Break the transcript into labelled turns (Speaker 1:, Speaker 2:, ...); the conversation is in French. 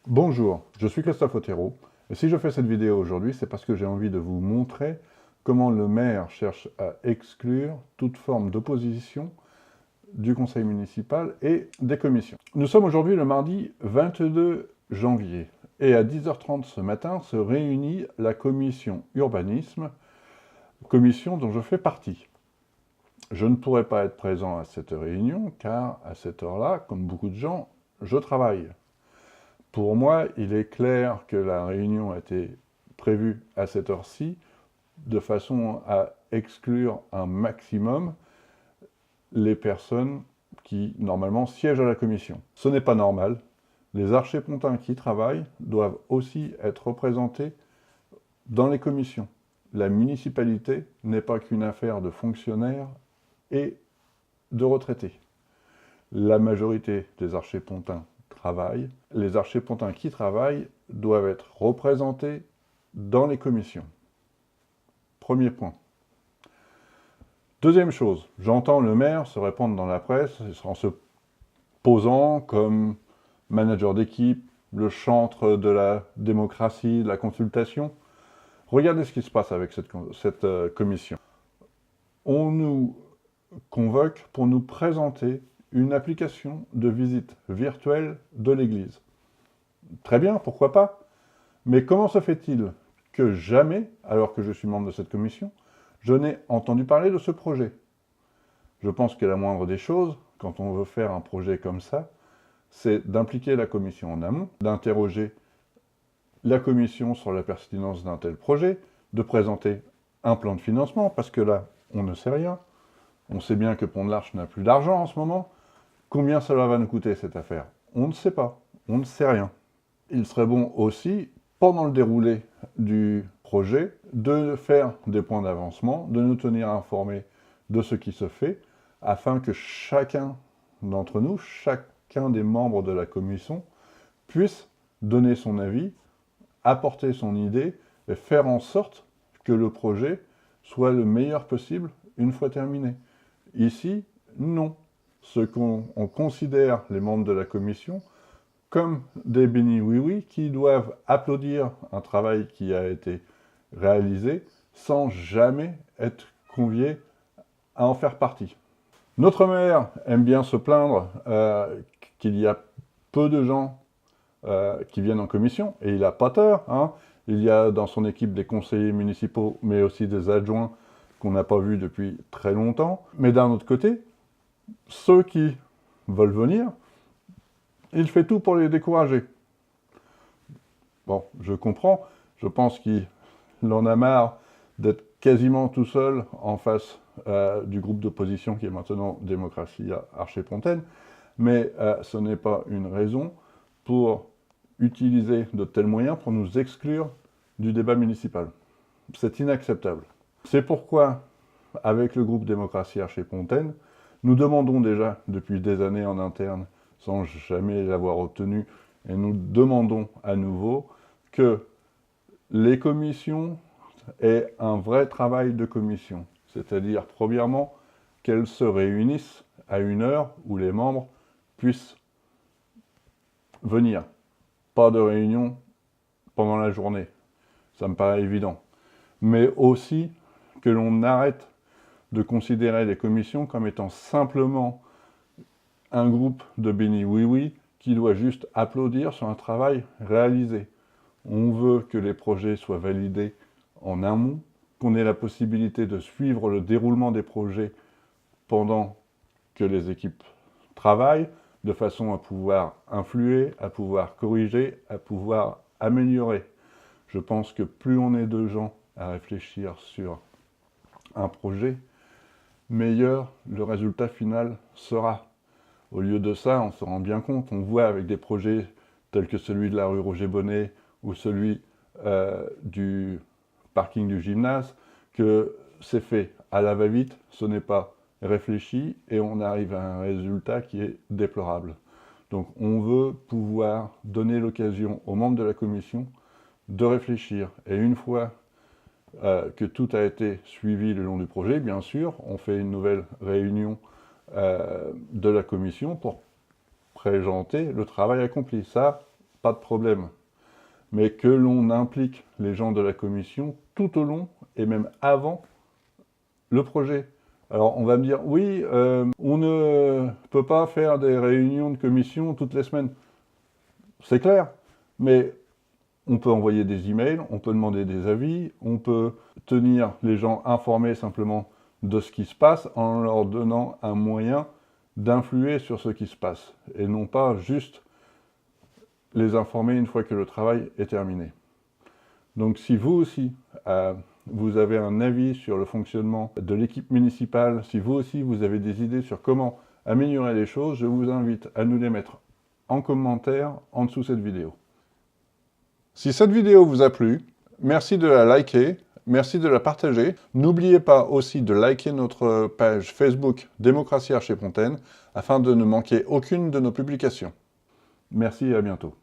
Speaker 1: Bonjour, je suis Christophe Otero, et si je fais cette vidéo aujourd'hui, c'est parce que j'ai envie de vous montrer comment le maire cherche à exclure toute forme d'opposition du conseil municipal et des commissions. Nous sommes aujourd'hui le mardi 22 janvier, et à 10h30 ce matin se réunit la commission urbanisme, commission dont je fais partie. Je ne pourrai pas être présent à cette réunion, car à cette heure-là, comme beaucoup de gens, je travaille. Pour moi, il est clair que la réunion a été prévue à cette heure-ci, de façon à exclure un maximum les personnes qui, normalement, siègent à la commission. Ce n'est pas normal. Les archers-pontins qui travaillent doivent aussi être représentés dans les commissions. La municipalité n'est pas qu'une affaire de fonctionnaires et de retraités. La majorité des archers-pontins travaillent. Les archers-pontins qui travaillent doivent être représentés dans les commissions. Premier point. Deuxième chose, j'entends le maire se répandre dans la presse en se posant comme manager d'équipe, le chantre de la démocratie, de la consultation. Regardez ce qui se passe avec cette commission. On nous convoque pour nous présenter une application de visite virtuelle de l'Église. Très bien, pourquoi pas? Mais comment se fait-il que jamais, alors que je suis membre de cette commission, je n'ai entendu parler de ce projet? Je pense que la moindre des choses, quand on veut faire un projet comme ça, c'est d'impliquer la commission en amont, d'interroger la commission sur la pertinence d'un tel projet, de présenter un plan de financement, parce que là, on ne sait rien. On sait bien que Pont de l'Arche n'a plus d'argent en ce moment. Combien cela va nous coûter, cette affaire? On ne sait pas, on ne sait rien. Il serait bon aussi, pendant le déroulé du projet, de faire des points d'avancement, de nous tenir informés de ce qui se fait, afin que chacun d'entre nous, chacun des membres de la commission, puisse donner son avis, apporter son idée, et faire en sorte que le projet soit le meilleur possible une fois terminé. Ici, non. On considère les membres de la commission comme des bénis oui-oui qui doivent applaudir un travail qui a été réalisé sans jamais être conviés à en faire partie. Notre maire aime bien se plaindre qu'il y a peu de gens qui viennent en commission, et il n'a pas tort, hein. Il y a dans son équipe des conseillers municipaux, mais aussi des adjoints qu'on n'a pas vus depuis très longtemps. Mais d'un autre côté, ceux qui veulent venir, il fait tout pour les décourager. Bon, je comprends, je pense qu'il en a marre d'être quasiment tout seul en face du groupe d'opposition qui est maintenant Démocratie Archet-Pontaine, mais ce n'est pas une raison pour utiliser de tels moyens pour nous exclure du débat municipal. C'est inacceptable. C'est pourquoi, avec le groupe Démocratie Archet-Pontaine, nous demandons déjà depuis des années en interne, sans jamais l'avoir obtenu, et nous demandons à nouveau que les commissions aient un vrai travail de commission. C'est-à-dire, premièrement, qu'elles se réunissent à une heure où les membres puissent venir. Pas de réunion pendant la journée, ça me paraît évident. Mais aussi que l'on arrête de considérer les commissions comme étant simplement un groupe de bénis oui-oui qui doit juste applaudir sur un travail réalisé. On veut que les projets soient validés en amont, qu'on ait la possibilité de suivre le déroulement des projets pendant que les équipes travaillent, de façon à pouvoir influer, à pouvoir corriger, à pouvoir améliorer. Je pense que plus on est de gens à réfléchir sur un projet, meilleur le résultat final sera. Au lieu de ça, on se rend bien compte, on voit avec des projets tels que celui de la rue Roger Bonnet ou celui du parking du gymnase, que c'est fait à la va-vite, ce n'est pas réfléchi et on arrive à un résultat qui est déplorable. Donc on veut pouvoir donner l'occasion aux membres de la commission de réfléchir. Et une fois que tout a été suivi le long du projet, bien sûr, on fait une nouvelle réunion de la commission pour présenter le travail accompli. Ça, pas de problème. Mais que l'on implique les gens de la commission tout au long et même avant le projet. Alors on va me dire, oui, on ne peut pas faire des réunions de commission toutes les semaines. C'est clair, mais on peut envoyer des emails, on peut demander des avis, on peut tenir les gens informés simplement de ce qui se passe en leur donnant un moyen d'influer sur ce qui se passe, et non pas juste les informer une fois que le travail est terminé. Donc si vous aussi, vous avez un avis sur le fonctionnement de l'équipe municipale, si vous aussi vous avez des idées sur comment améliorer les choses, je vous invite à nous les mettre en commentaire en dessous de cette vidéo. Si cette vidéo vous a plu, merci de la liker, merci de la partager. N'oubliez pas aussi de liker notre page Facebook Démocratie Archet-Pontaine afin de ne manquer aucune de nos publications. Merci et à bientôt.